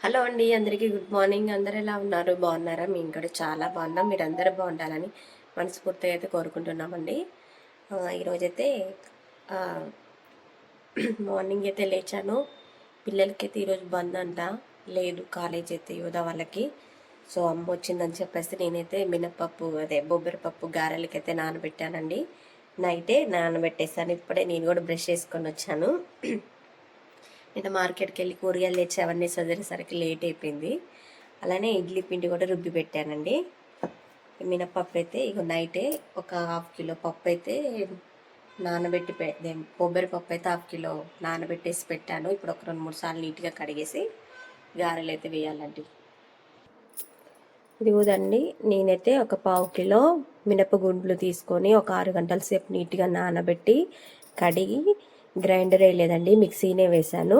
Hello అండి, అందరికీ good morning. అందరు ఎలా ఉన్నారు? బాగున్నారా? మేము కూడా చాలా బాగున్నాం. మీరు అందరూ బాగుండాలని మనస్ఫూర్తిగా అయితే కోరుకుంటున్నామండి. ఈరోజైతే మార్నింగ్ అయితే లేచాను. పిల్లలకైతే ఈరోజు బంద్ అంట, లేదు కాలేజ్ అయితే యోధా వాళ్ళకి. సో అమ్మ వచ్చిందని చెప్పేసి నేనైతే మినపప్పు బొబ్బరిపప్పు గారెలకైతే నానబెట్టానండి. నైటే నానబెట్టేసాను. ఇప్పుడే నేను కూడా బ్రష్ చేసుకొని వచ్చాను. నేను మార్కెట్కి వెళ్ళి కూరగాయలు తెచ్చి అవన్నీ సదిరేసరికి లేట్ అయిపోయింది. అలానే ఇడ్లీ పిండి కూడా రుబ్బి పెట్టానండి. మినపప్పు అయితే ఇక నైటే ఒక హాఫ్ కిలో పప్పు అయితే నానబెట్టి కొబ్బరి పప్పు అయితే హాఫ్ కిలో నానబెట్టేసి పెట్టాను. ఇప్పుడు ఒక 2-3 సార్లు నీట్గా కడిగేసి గారెలు అయితే వేయాలండి. ఇదిగోదండి, నేనైతే ఒక పావు కిలో మినపగుండ్లు తీసుకొని ఒక 6 గంటల సేపు నీట్గా నానబెట్టి కడిగి గ్రైండర్ వేయలేదండి, మిక్సీనే వేశాను.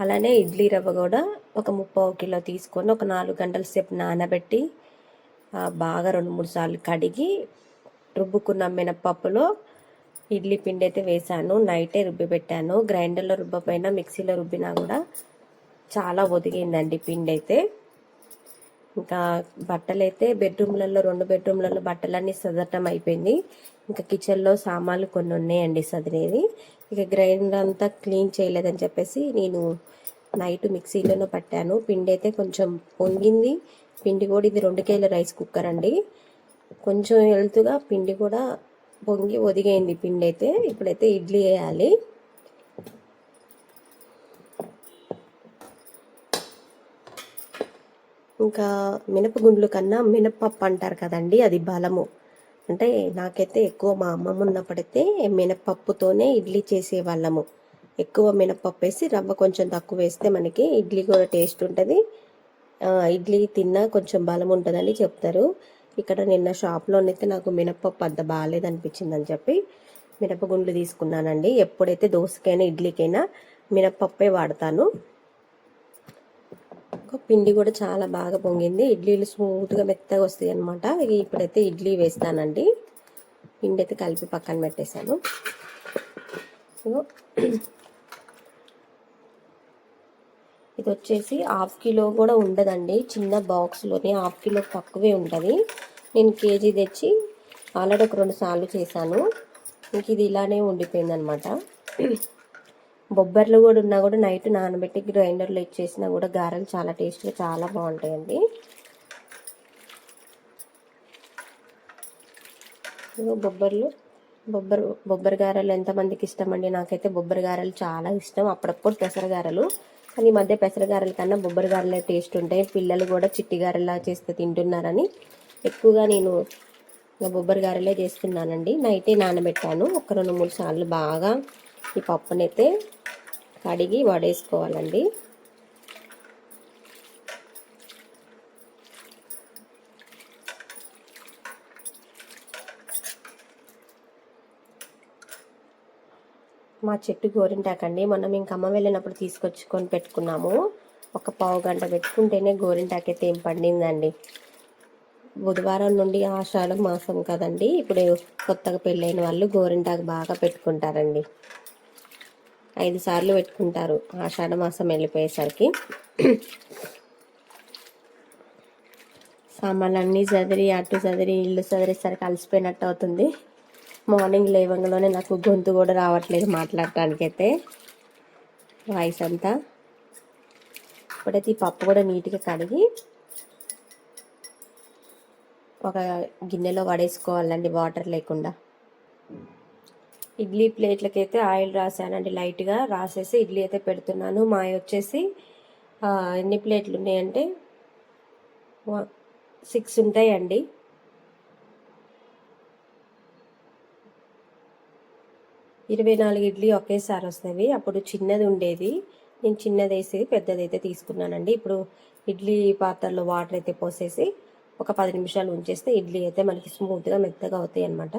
అలానే ఇడ్లీ రవ్వ కూడా ఒక 3/4 కిలో తీసుకొని ఒక 4 గంటల సేపు నానబెట్టి బాగా 2-3 సార్లు కడిగి రుబ్బుకున్న మినపప్పులో ఇడ్లీ పిండి అయితే వేశాను. నైటే రుబ్బి పెట్టాను. గ్రైండర్లో రుబ్బపోయినా మిక్సీలో రుబ్బినా కూడా చాలా ఒదిగిందండి పిండి అయితే. ఇంకా బట్టలు అయితే బెడ్రూమ్లలో 2 బెడ్రూమ్లలో బట్టలన్నీ సదరటం అయిపోయింది. ఇంకా కిచెన్లో సామాన్లు కొన్ని ఉన్నాయండి సదిరేది. ఇక గ్రైండర్ అంతా క్లీన్ చేయలేదని చెప్పేసి నేను నైట్ మిక్సీలోనే పట్టాను. పిండి అయితే కొంచెం పొంగింది. పిండి కూడా ఇది 2 కేజీల రైస్ కుక్కర్ అండి. కొంచెం హెల్త్గా పిండి కూడా పొంగి ఒదిగైంది పిండి అయితే. ఇప్పుడైతే ఇడ్లీ వేయాలి. ఇంకా మినపగుండ్లు కన్నా మినపప్పు అంటారు కదండి, అది బలము. అంటే నాకైతే ఎక్కువ మా అమ్మమ్మ ఉన్నప్పుడైతే మినపప్పుతోనే ఇడ్లీ చేసేవాళ్ళము. ఎక్కువ మినపప్పు వేసి రవ్వ కొంచెం తక్కువ వేస్తే మనకి ఇడ్లీ కూడా టేస్ట్ ఉంటుంది. ఇడ్లీ తిన్నా కొంచెం బలం ఉంటుందని చెప్తారు. ఇక్కడ నిన్న షాప్లోనైతే నాకు మినపప్పు అంత బాగాలేదనిపించింది అని చెప్పి మినపగుండ్లు తీసుకున్నానండి. ఎప్పుడైతే దోసకైనా ఇడ్లీకైనా మినపప్పే వాడతాను. పిండి కూడా చాలా బాగా పొంగింది. ఇడ్లీలు స్మూత్గా మెత్తగా వస్తాయి అనమాట. ఇప్పుడైతే ఇడ్లీ వేస్తానండి. పిండి అయితే కలిపి పక్కన పెట్టేశాను. ఇది వచ్చేసి హాఫ్ కిలో కూడా ఉండదండి, చిన్న బాక్స్లోనే హాఫ్ కిలో తక్కువే ఉంటుంది. నేను కేజీ తెచ్చి ఆల్రెడీ ఒక 2 సార్లు చేశాను. ఇంక ఇది ఇలానే ఉండిపోయింది అనమాట. బొబ్బర్లు కూడా ఉన్నా కూడా నైట్ నానబెట్టి గ్రైండర్లో ఇచ్చేసినా కూడా గారెలు చాలా టేస్ట్గా చాలా బాగుంటాయండి. బొబ్బరి గారెలు ఎంతమందికి ఇష్టం అండి? నాకైతే బొబ్బరి గారెలు చాలా ఇష్టం. అప్పుడప్పుడు పెసర గారెలు, కానీ ఈ మధ్య పెసర గారెల కన్నా బొబ్బరి గారెలే టేస్ట్ ఉంటాయి. పిల్లలు కూడా చిట్టి గారెలా చేస్తే తింటున్నారని ఎక్కువగా నేను బొబ్బరి గారెలే చేస్తున్నానండి. నైటే నానబెట్టాను. ఒక 2-3 సార్లు బాగా ఈ పప్పునైతే కడిగి వడేసుకోవాలండి. మా చెట్టు గోరింటాకండి. మనం ఇంక అమ్మ వెళ్ళినప్పుడు తీసుకొచ్చుకొని పెట్టుకున్నాము. ఒక పావు గంట పెట్టుకుంటేనే గోరింటాకైతే ఏం పండిందండి. బుధవారం నుండి ఆషాఢ మాసం కదండి. ఇప్పుడు కొత్తగా పెళ్ళైన వాళ్ళు గోరింటాకు బాగా పెట్టుకుంటారండి. 5 సార్లు పెట్టుకుంటారు ఆషాఢ మాసం వెళ్ళిపోయేసరికి. సామాన్లన్నీ చదిరి అటు చదిరి ఇల్లు చదిరేసరికి అలసిపోయినట్టు అవుతుంది. మార్నింగ్ లేవంగానే నాకు గొంతు కూడా రావట్లేదు మాట్లాడటానికి అయితే, వాయిస్ అంతా. ఇప్పుడైతే ఈ పప్పు కూడా నీట్గా కడిగి ఒక గిన్నెలో వడేసుకోవాలండి, వాటర్ లేకుండా. ఇడ్లీ ప్లేట్లకైతే ఆయిల్ రాసానండి, లైట్గా రాసేసి ఇడ్లీ అయితే పెడుతున్నాను. మావి వచ్చేసి ఎన్ని ప్లేట్లు ఉన్నాయంటే 6 ఉంటాయండి. ఇరవై 24 ఇడ్లీ ఒకేసారి వస్తాయి. అప్పుడు చిన్నది ఉండేది, నేను చిన్నది వేసి పెద్దది అయితే తీసుకున్నానండి. ఇప్పుడు ఇడ్లీ పాత్రలో వాటర్ అయితే పోసేసి ఒక 10 నిమిషాలు ఉంచేస్తే ఇడ్లీ అయితే మనకి స్మూత్గా మెత్తగా అవుతాయి అన్నమాట.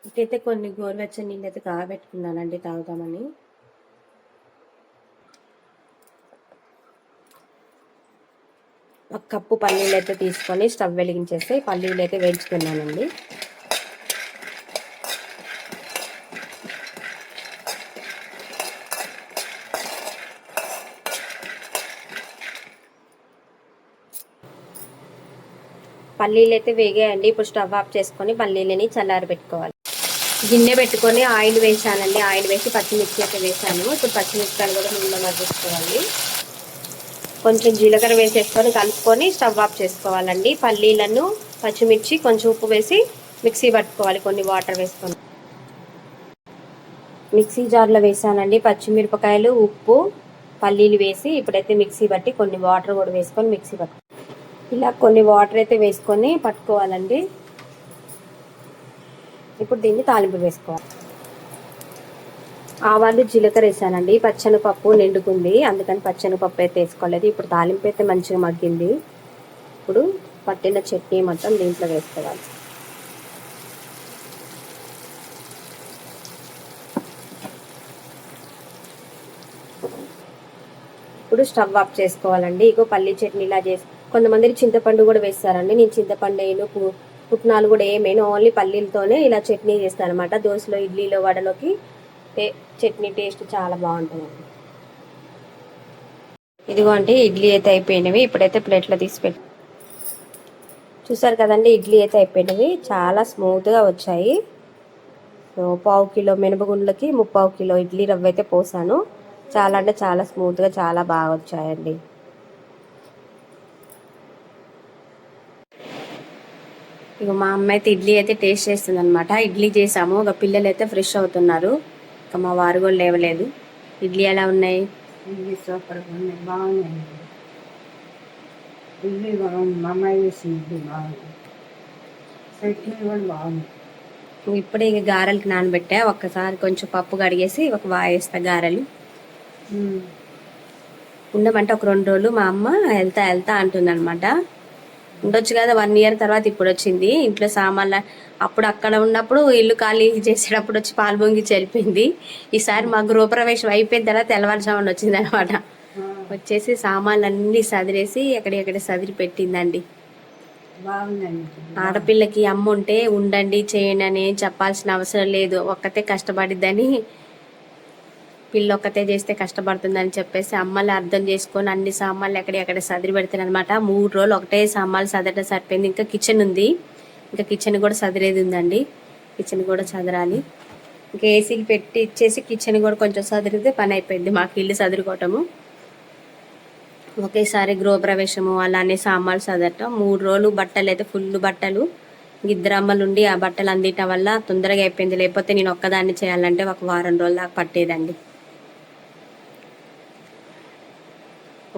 ఇటైతే కొన్ని గోరువెచ్చని నీళ్ళు అయితే కాగబెట్టుకున్నానండి తాగుతామని. ఒక కప్పు పల్లీలు అయితే తీసుకొని స్టవ్ వెలిగించేస్తే పల్లీలు అయితే వేయించుకున్నానండి. పల్లీలు అయితే వేగాయండి. ఇప్పుడు స్టవ్ ఆఫ్ చేసుకొని పల్లీలని చల్లారి పెట్టుకోవాలి. గిన్నె పెట్టుకొని ఆయిల్ వేసానండి. ఆయిల్ వేసి పచ్చిమిర్చి అయితే వేసాను. ఇప్పుడు పచ్చిమిరపకాయలు కూడా నూనెలో మగ్గించుకోవాలి. కొంచెం జీలకర్ర వేసేసుకొని కలుపుకొని స్టవ్ ఆఫ్ చేసుకోవాలండి. పల్లీలను పచ్చిమిర్చి కొంచెం ఉప్పు వేసి మిక్సీ పట్టుకోవాలి. కొన్ని వాటర్ వేసుకొని మిక్సీ జార్లో వేసానండి. పచ్చిమిరపకాయలు, ఉప్పు, పల్లీలు వేసి ఇప్పుడైతే మిక్సీ పట్టి కొన్ని వాటర్ కూడా వేసుకొని మిక్సీ పట్టు. ఇలా కొన్ని వాటర్ అయితే వేసుకొని పట్టుకోవాలండి. ఇప్పుడు దీన్ని తాలింపు వేసుకోవాలి. ఆవాలు, జీలకర్ర వేసానండి. పచ్చనిపప్పు నిండుకుంది, అందుకని పచ్చనిపప్పు అయితే వేసుకోలేదు. ఇప్పుడు తాలింపు అయితే మంచిగా మగ్గింది. ఇప్పుడు పట్టిన చట్నీ మొత్తం దీంట్లో వేసుకోవాలి. ఇప్పుడు స్టవ్ ఆఫ్ చేసుకోవాలండి. ఇగో పల్లీ చట్నీ ఇలా చేసి కొంతమంది చింతపండు కూడా వేస్తారండి. నేను చింతపండు వేయను, పుట్నాలు కూడా ఏమైనా, ఓన్లీ పల్లీలతోనే ఇలా చట్నీ చేస్తాను అనమాట. దోశలో, ఇడ్లీలో, వడలోకి చట్నీ టేస్ట్ చాలా బాగుంటుందండి. ఇదిగోండి ఇడ్లీ అయితే అయిపోయినవి. ఇప్పుడైతే ప్లేట్లో తీసి పెట్టి చూసారు కదండి, ఇడ్లీ అయితే అయిపోయినవి. చాలా స్మూత్గా వచ్చాయి. సో 1/2 కిలో మినపగుండ్లకి 3/4 కిలో ఇడ్లీ రవ్వ అయితే పోసాను. చాలా అంటే చాలా స్మూత్గా చాలా బాగా వచ్చాయండి. ఇక మా అమ్మ అయితే ఇడ్లీ అయితే టేస్ట్ చేస్తుంది అనమాట. ఇడ్లీ చేసాము. ఒక పిల్లలు అయితే ఫ్రెష్ అవుతున్నారు. ఇక మా వారు కూడా లేవలేదు. ఇడ్లీ ఎలా ఉన్నాయి? ఇడ్లీ సూపర్గా ఉన్నాయి, బాగున్నాయి. ఇడ్లీ బాగుంది, మా అమ్మాయి చేసిన ఇడ్లీ బాగుంది. చట్నీ కూడా బాగుంది. ఇప్పుడే ఇక గారెలకి నానబెట్టా. ఒక్కసారి కొంచెం పప్పు కడిగేసి ఒక వాయేస్తా గారెలు. ఉండమంటే ఒక 2 రోజులు మా అమ్మ వెళ్తా అంటుంది అనమాట. ఉండొచ్చు కదా, 1 ఇయర్ తర్వాత ఇప్పుడు వచ్చింది. ఇంట్లో సామాన్లు అప్పుడు అక్కడ ఉన్నప్పుడు ఇల్లు ఖాళీ చేసేటప్పుడు వచ్చి పాలు పొంగిచ్చి వెళ్ళిపోయింది. ఈసారి మా గృహప్రవేశం అయిపోయిన తర్వాత తెల్లవారుజామున వచ్చింది అనమాట. వచ్చేసి సామాన్లు అన్నీ సదిరేసి ఎక్కడెక్కడ సదిరి పెట్టిందండి. బాగుందండి. ఆడపిల్లకి అమ్మ ఉంటే ఉండండి, చేయండి అని చెప్పాల్సిన అవసరం లేదు. ఒక్కతే కష్టపడిద్దని, పిల్ల ఒక్కతే చేస్తే కష్టపడుతుందని చెప్పేసి అమ్మలు అర్థం చేసుకొని అన్ని సామాన్లు ఎక్కడెక్కడ సదిరి పెడతాను అనమాట. 3 రోజులు ఒకటే సామాన్లు సదరడం సరిపోయింది. ఇంకా కిచెన్ ఉంది, ఇంకా కిచెన్ కూడా సదిరేది ఉందండి. కిచెన్ కూడా సదరాలి. ఇంకా ఏసీకి పెట్టి ఇచ్చేసి కిచెన్ కూడా కొంచెం సదిరితే పని అయిపోయింది మాకు, ఇల్లు సదురుకోవటము. ఒకేసారి గృహప్రవేశము అలానే సామాన్లు సదరటం. 3 రోజులు బట్టలు అయితే ఫుల్ బట్టలు. 2 అమ్మలు ఉండి ఆ బట్టలు అందించడం వల్ల తొందరగా అయిపోయింది. లేకపోతే నేను ఒక్కదాన్ని చేయాలంటే ఒక వారం రోజుల దాకా పట్టేదండి.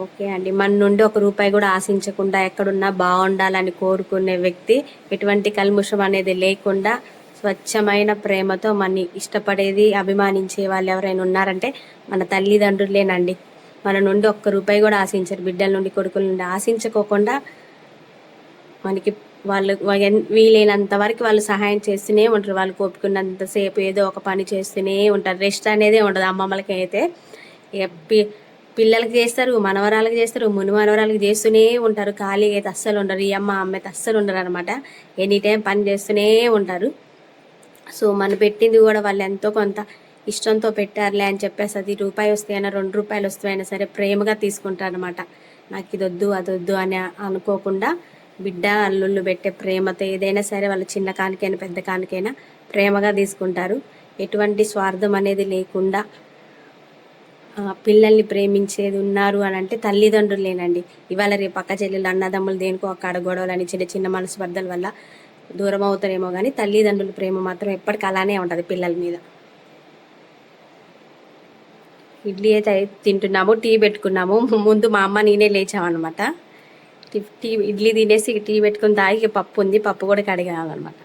ఓకే అండి, మన నుండి 1 రూపాయి కూడా ఆశించకుండా ఎక్కడున్నా బాగుండాలని కోరుకునే వ్యక్తి, ఎటువంటి కల్ముషం అనేది లేకుండా స్వచ్ఛమైన ప్రేమతో మన ఇష్టపడేది, అభిమానించే వాళ్ళు ఎవరైనా ఉన్నారంటే మన తల్లిదండ్రులేనండి. మన నుండి 1 రూపాయి కూడా ఆశించరు. బిడ్డల నుండి, కొడుకుల నుండి ఆశించుకోకుండా మనకి వాళ్ళు వీలైనంత వరకు వాళ్ళు సహాయం చేస్తూనే ఉంటారు. వాళ్ళు కోపుకున్నంతసేపు ఏదో ఒక పని చేస్తూనే ఉంటారు. రెస్ట్ అనేదే ఉండదు అమ్మమ్మలకి అయితే. పిల్లలకి చేస్తారు, మనవరాలకు చేస్తారు, ముని మనవరాలకు చేస్తూనే ఉంటారు. ఖాళీగా అయితే అస్సలు ఉండరు. ఈ అమ్మ అయితే అస్సలు ఉండరు అనమాట. ఎనీ టైం పని చేస్తూనే ఉంటారు. సో మన పెట్టింది కూడా వాళ్ళు ఎంతో కొంత ఇష్టంతో పెట్టారులే అని చెప్పేసి అది రూపాయి వస్తాయైనా 2 రూపాయలు వస్తాయైనా సరే ప్రేమగా తీసుకుంటారు అనమాట. నాకు ఇది వద్దు అది వద్దు అని అనుకోకుండా బిడ్డ అల్లుళ్ళు పెట్టే ప్రేమతో ఏదైనా సరే వాళ్ళు చిన్న కానికైనా పెద్ద కానికైనా ప్రేమగా తీసుకుంటారు. ఎటువంటి స్వార్థం అనేది లేకుండా పిల్లల్ని ప్రేమించేది ఉన్నారు అని అంటే తల్లిదండ్రులేనండి. ఇవాళ రేపు పక్క చెల్లెలు, అన్నదమ్ములు దేనికో అక్కడ గొడవలని చిన్న చిన్న మనస్పర్ధల వల్ల దూరం అవుతారేమో కానీ తల్లిదండ్రుల ప్రేమ మాత్రం ఎప్పటికీ అలానే ఉంటుంది పిల్లల మీద. ఇడ్లీ అయితే తింటున్నాము, టీ పెట్టుకున్నాము. ముందు మా అమ్మ నేనే లేచామన్నమాట. ఇడ్లీ తినేసి టీ పెట్టుకుని తాగి పప్పు ఉంది, పప్పు కూడా కడిగాలన్నమాట.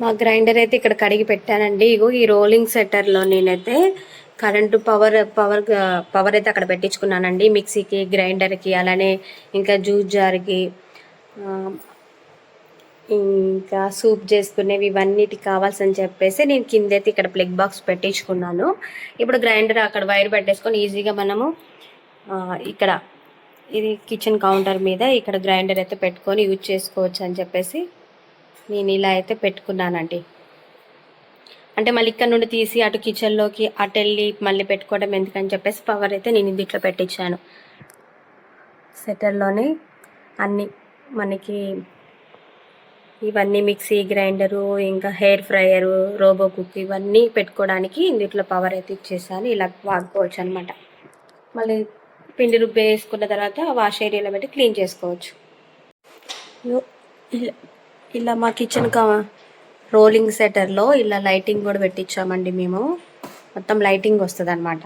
మా గ్రైండర్ అయితే ఇక్కడ కడిగి పెట్టానండి. ఇగో ఈ రోలింగ్ సెట్టర్లో నేనైతే కరెంటు పవర్ అయితే అక్కడ పెట్టించుకున్నానండి. మిక్సీకి, గ్రైండర్కి, అలానే ఇంకా జ్యూస్ జార్కి, ఇంకా సూప్ చేసుకునేవి ఇవన్నిటికి కావాల్సని చెప్పేసి నేను కిందైతే ఇక్కడ ప్లగ్ బాక్స్ పెట్టించుకున్నాను. ఇప్పుడు గ్రైండర్ అక్కడ వైర్ పెట్టేసుకొని ఈజీగా మనము ఇక్కడ ఇది కిచెన్ కౌంటర్ మీద ఇక్కడ గ్రైండర్ అయితే పెట్టుకొని యూజ్ చేసుకోవచ్చు అని చెప్పేసి నేను ఇలా అయితే పెట్టుకున్నానండి. అంటే మళ్ళీ ఇక్కడ నుండి తీసి అటు కిచెన్లోకి అటు వెళ్ళి మళ్ళీ పెట్టుకోవడం ఎందుకని చెప్పేసి పవర్ అయితే నేను దీంట్లో పెట్టించాను. సెటర్లోనే అన్నీ మనకి ఇవన్నీ మిక్సీ గ్రైండరు ఇంకా హెయిర్ ఫ్రైయరు రోబో కుక్ ఇవన్నీ పెట్టుకోవడానికి ఇందులో పవర్ అయితే ఇచ్చేసాను. ఇలా వాడుకోవచ్చు అనమాట. మళ్ళీ పిండి రుబ్బి వేసుకున్న తర్వాత వాష్ ఏరియాలో పెట్టి క్లీన్ చేసుకోవచ్చు. ఇలా ఇలా మా కిచెన్ రోలింగ్ సెటర్లో ఇలా లైటింగ్ కూడా పెట్టించామండి మేము. మొత్తం లైటింగ్ వస్తుంది అనమాట.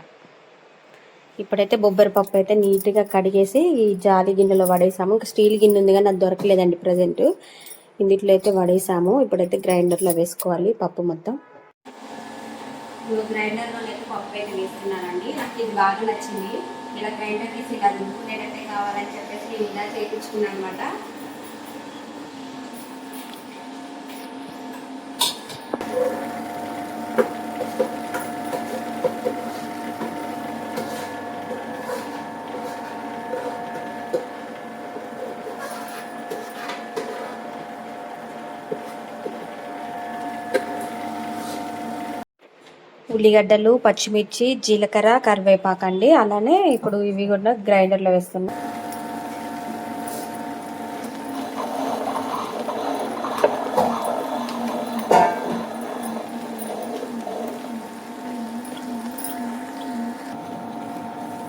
ఇప్పుడైతే బొబ్బరి పప్పు అయితే నీట్గా కడిగేసి ఈ జాలి గిన్నెలో పడేసాము. ఇంకా స్టీల్ గిన్నె ఉంది కానీ అది దొరకలేదండి ప్రజెంట్. ఇందులో అయితే పడేసాము. ఇప్పుడైతే గ్రైండర్లో వేసుకోవాలి పప్పు మొత్తం. గ్రైండర్లో అయితే పప్పు అయితే వేస్తున్నానండి. నాకు ఇది బాగా నచ్చింది. ఇలా గ్రైండర్ తీసి ఇలా రుబ్బుకునేటట్టే కావాలని చెప్పేసి నేను ఇలా చేయించుకున్నాను అనమాట. ఉల్లిగడ్డలు, పచ్చిమిర్చి, జీలకర్ర, కరివేపాకు అండి. అలానే ఇప్పుడు ఇవి కూడా గ్రైండర్లో వేస్తున్నా.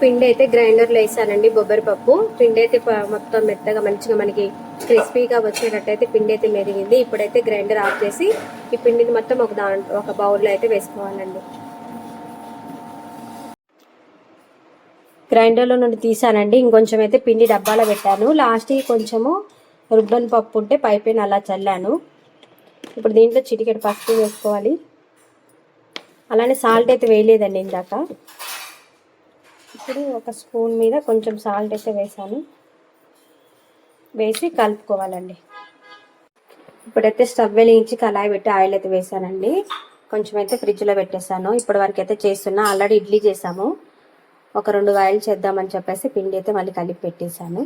పిండి అయితే గ్రైండర్లో వేసానండి. బొబ్బరి పప్పు పిండి అయితే మొత్తం మెత్తగా మంచిగా మనకి క్రిస్పీగా వచ్చేటట్టయితే పిండి అయితే మెదిగింది. ఇప్పుడైతే గ్రైండర్ ఆఫ్ చేసి ఈ పిండిని మొత్తం ఒక బౌల్లో అయితే వేసుకోవాలండి. గ్రైండర్లో నుండి తీసానండి. ఇంకొంచెం అయితే పిండి డబ్బాలో పెట్టాను. లాస్ట్కి కొంచెము రుబ్బన్ పప్పు ఉంటే పైపైన అలా చల్లాను. ఇప్పుడు దీంట్లో చిటికెడు పసుపు వేసుకోవాలి. అలానే సాల్ట్ అయితే వేయలేదండి ఇందాక. ఇప్పుడు ఒక స్పూన్ మీద కొంచెం సాల్ట్ అయితే వేసాను. వేసి కలుపుకోవాలండి. ఇప్పుడైతే స్టవ్ వెలిగించి కళాయి పెట్టి ఆయిల్ అయితే వేసానండి. కొంచెం అయితే ఫ్రిడ్జ్లో పెట్టేసాను. ఇప్పటి వరకు అయితే చేస్తున్నా. ఆల్రెడీ ఇడ్లీ చేసాము. ఒక 2 ఆయిల్ చేద్దామని చెప్పేసి పిండి అయితే మళ్ళీ కలిపి పెట్టేసాను.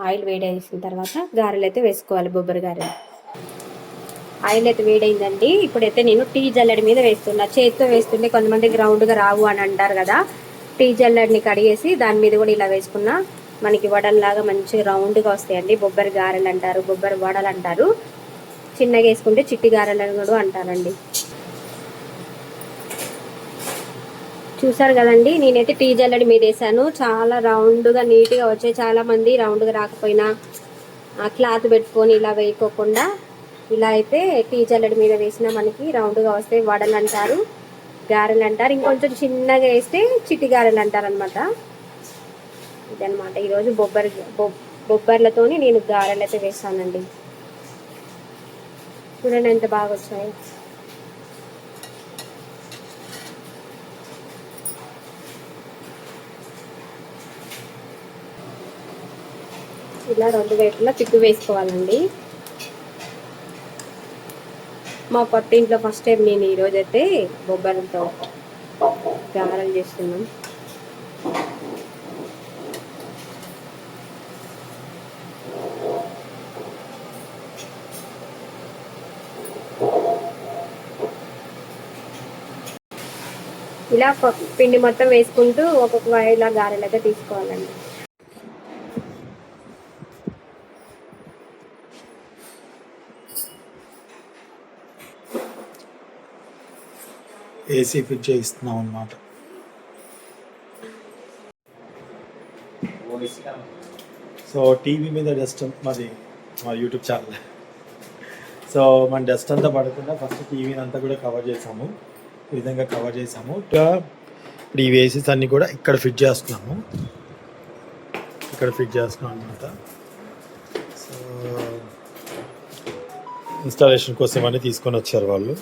ఆయిల్ వేడేసిన తర్వాత గారెలు అయితే వేసుకోవాలి. బొబ్బరి గారెలు. ఆయిల్ అయితే వేడైందండి. ఇప్పుడైతే నేను టీ జల్లెడి మీద వేస్తున్నా. చేతితో వేస్తుంటే కొంతమంది రౌండ్గా రావు అని అంటారు కదా. టీ జల్లెడిని కడిగేసి దాని మీద కూడా ఇలా వేసుకున్నా మనకి వడల్లాగా మంచిగా రౌండ్గా వస్తాయండి. బొబ్బరి గారెలు అంటారు, బొబ్బరి వడలు అంటారు. చిన్నగా వేసుకుంటే చిట్టి గారెలు కూడా అంటారండి. చూసారు కదండి, నేనైతే టీ జల్లెడి మీద వేసాను. చాలా రౌండ్గా నీట్గా వచ్చాయి. చాలామంది రౌండ్గా రాకపోయినా క్లాత్ పెట్టుకొని ఇలా వేయకోకుండా ఇలా అయితే టీ జల్లెడి మీద వేసినా మనకి రౌండ్గా వస్తే వడలు అంటారు, గారెలు అంటారు. ఇంకొంచెం చిన్నగా వేస్తే చిట్టి గారెలు అంటారు అనమాట. ఇదనమాట ఈరోజు బొబ్బర్లతోని నేను గారెలు అయితే వేసానండి. చూడండి ఎంత బాగా వచ్చాయి. ఇలా 2 వైపులా తిప్పి వేసుకోవాలండి. మా కొత్త ఇంట్లో ఫస్ట్ టైం నేను ఈరోజైతే బొబ్బర్లతో గారెలు చేస్తున్నాం. ఇలా పిండి మొత్తం వేసుకుంటూ ఒక్కొక్క ఇలా గారెలు అయితే తీసుకోవాలండి. ఏసీ ఫిట్ చేయిస్తున్నాం అన్నమాట. సో టీవీ మీద డస్ట్ మాది మా యూట్యూబ్ ఛానల్. సో మన డస్ట్ అంతా పడకుండా ఫస్ట్ టీవీని అంతా కూడా కవర్ చేసాము. ఈ విధంగా కవర్ చేసాము. ఇప్పుడు ఈ ఏసీస్ అన్నీ కూడా ఇక్కడ ఫిట్ చేస్తున్నాము. అనమాట. సో ఇన్స్టాలేషన్ కోసం అని తీసుకొని వచ్చారు వాళ్ళు.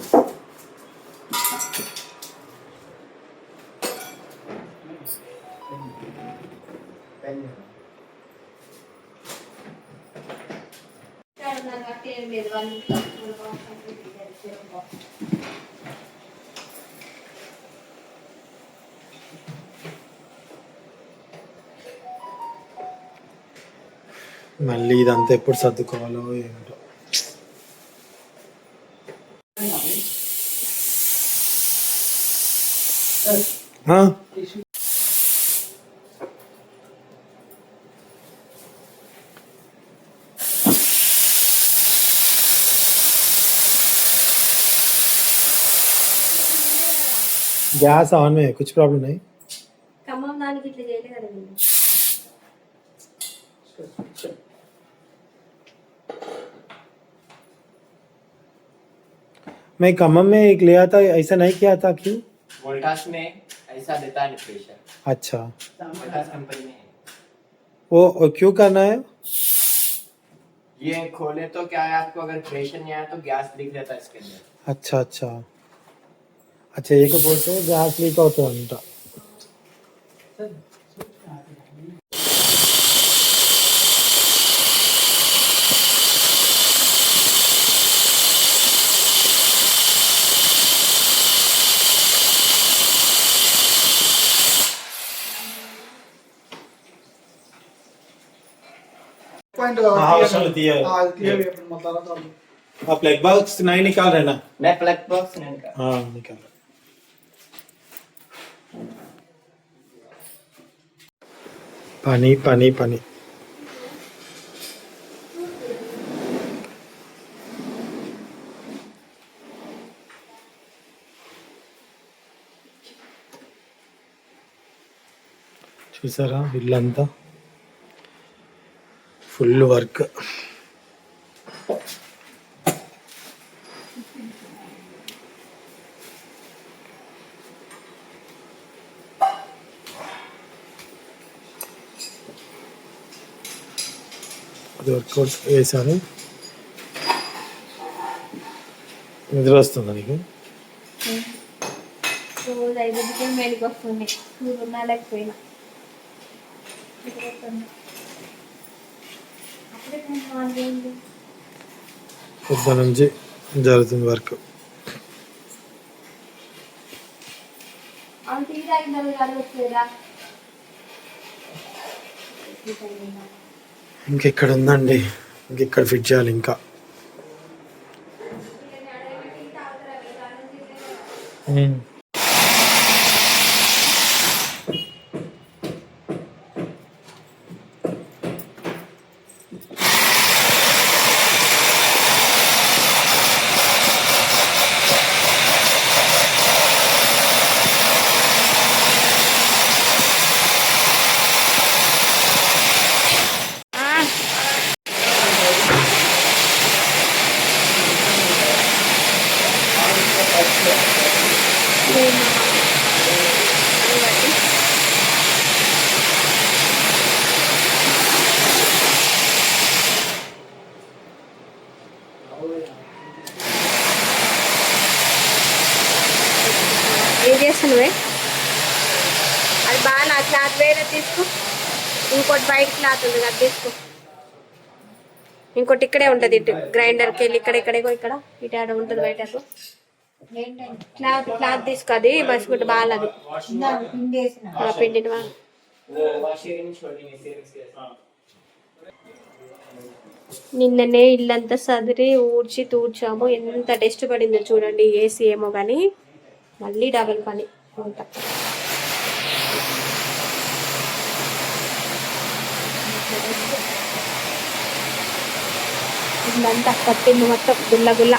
మళ్ళీ ఇదంతా ఎప్పుడు సర్దుకోవాలో ఏమిటో. गैस ऑन में है, कुछ प्रॉब्लम नहीं। ఖమ్మం దానికి ఇట్లా చేయలేదు కదా నేను. मैं खम्मम में एक लिया था, ऐसा नहीं किया था क्यों? वोल्टास में ऐसा देता है प्रेशर, अच्छा, वोल्टास कंपनी में है। वो क्यों करना है? ये खोले तो क्या है, आपको अगर प्रेशर नहीं आया तो गैस लीक रहता है इसके अंदर। अच्छा अच्छा अच्छा, లేకపోతే గ్యాస్ లీక్ అవుతుందంట. प्लग बॉक्स नहीं निकाल रहे ना? मैं प्लग बॉक्स नहीं निकाल। हाँ निकाल. पानी पानी पानी. చూసారా ఇల్లంతా ఫుల్ వర్క్. అది వర్కౌట్ వేసాను. నిద్ర వస్తుందా నీకు? రోజు 5కి మేలుకు వస్తుంది, స్కూల్ ఉన్నా లేకపోయినా. అప్పుడే నేను మార్నింగ్ పొద్దు నుంచి జరుగుతుంది వర్క్. టీ తాగిన కాదు వచ్చేదా. ఇంకెక్కడ ఉందండి, ఇంకెక్కడ ఫిట్ చేయాలి ఇంకా. ఏం చేస్తున్నావే? అది బాగా నా క్లాత్ వేరే తీసుకో, ఇంకోటి బయట క్లాత్ ఉంది అది తీసుకో, ఇంకోటి ఇక్కడే ఉంటుంది ఇటు గ్రైండర్కి వెళ్ళి ఇక్కడ ఇటు ఆడ ఉంటుంది బయట. క్లాత్ తీసుకో, అది మర్చిపోతే బాగాలదు పిండిని బాగా. నిన్ననే ఇల్లంతా సదిరి ఊడ్చి తూడ్చాము, ఎంత టెస్ట్ పడిందో చూడండి. ఏసీ ఏమో కానీ మళ్ళీ డబుల్ పని ఉంటా. ఇల్లంతా కట్టింది మొత్తం గుల్ల గుల్ల.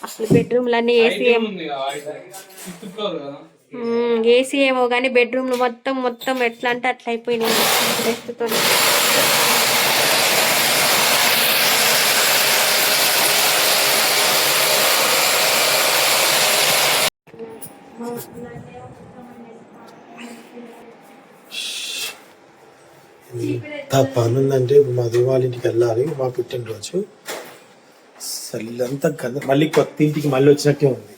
అసలు బెడ్రూమ్లన్నీ ఏసీ ఏమో కానీ బెడ్రూమ్లు మొత్తం ఎట్లా అంటే అట్లా అయిపోయినాయి రెస్ట్తో. ఎంత పని ఉందంటే ఇప్పుడు మధు వాళ్ళ ఇంటికి వెళ్ళాలి, మా పుట్టినరోజు. సల్లంతా కదా, మళ్ళీ కొత్త ఇంటికి మళ్ళీ వచ్చినట్టే ఉంది.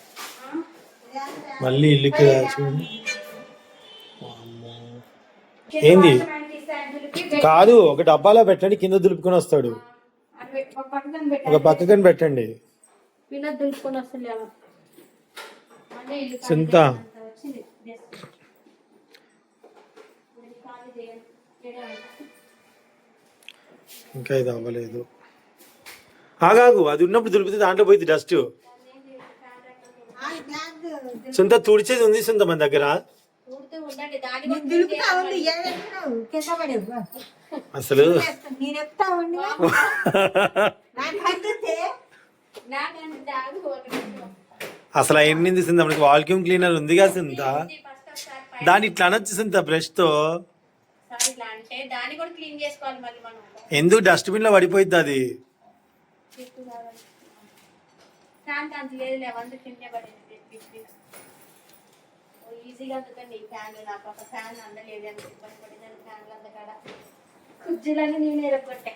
మళ్ళీ ఇల్లుకి చూడండి. ఏంది కాదు, ఒక డబ్బాలో పెట్టండి, కింద దులుపుకొని వస్తాడు. ఒక పక్కకని పెట్టండి. వీళ్ళ దులుపుకొని వస్తుంది అలా మళ్ళీ ఇల్లు ఖాళీ సింత. చేయాలంట వచ్చింది జస్ట్. ఇల్లు ఖాళీ చేయడానికి ఇంకా ఇది అవ్వలేదు. ఆగాగు, అది ఉన్నప్పుడు దులిపితే దాంట్లో పోయింది డస్ట్. సొంత తుడిచేది ఉంది సొంత మన దగ్గర. ఊరితే ఉండండి దాని నేను దులుపుతా ఉంది ఏదైనా కింద పడేవు అసలు నేను ఎత్తా ఉండి నాకు అందితే నాకంటే దాగు ఒకటి అసలు ఎన్నింది సింత మనకి వాక్యూమ్ క్లీనర్ ఉందిగా సింత, ఫస్ట్ ఒకసారి దాన్ని ఇట్లా అనొచ్చు సింత బ్రష్ తో. సార్ ఇట్లా అంటే దాన్ని కూడా క్లీన్ చేసుకోవాలి మళ్ళీ మనం. ఎందుకు డస్ట్బిన్ లో పడిపోయింది అది. ఫ్యాన్ అంత లేదు వంద కింద పడేది ఈజీగా అందుకండి ఫ్యాన్ నాకు ఒక ఫ్యాన్ అందలేదు అని ఇబ్బంది పడిందని ఫ్యాన్లు అంత కాడ కుర్చీలన్నీ నేను ఎరగొట్టే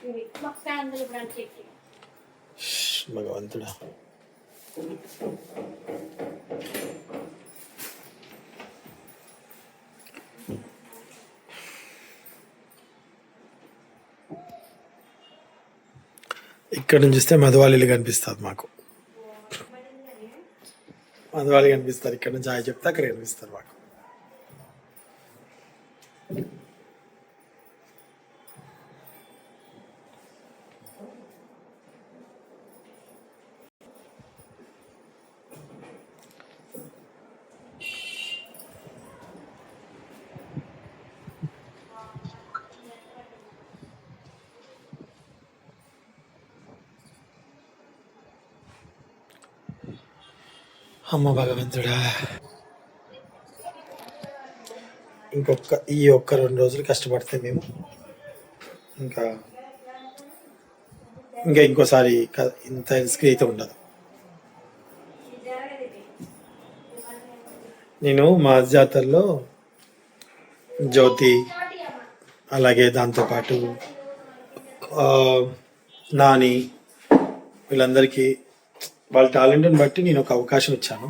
ఇవి మాకు ఫ్యాన్ ఇప్పుడు అని చెక్కి భగవంతుడా. ఇక్కడ నుంచి చూస్తే మధువాళీలు కనిపిస్తుంది మాకు. మధువాళి కనిపిస్తారు ఇక్కడ నుంచి. ఆయన చెప్తే అక్కడ కనిపిస్తారు మాకు. అమ్మ భగవంతుడా, ఈ ఒక్క 2 రోజులు కష్టపడితే మేము ఇంకా ఇంకోసారి ఇంత రిస్క్ అయితే ఉండదు. నేను మా జాతరలో జ్యోతి, అలాగే దాంతోపాటు నాని, వీళ్ళందరికీ వాళ్ళ టాలెంట్ని బట్టి నేను ఒక అవకాశం ఇచ్చాను.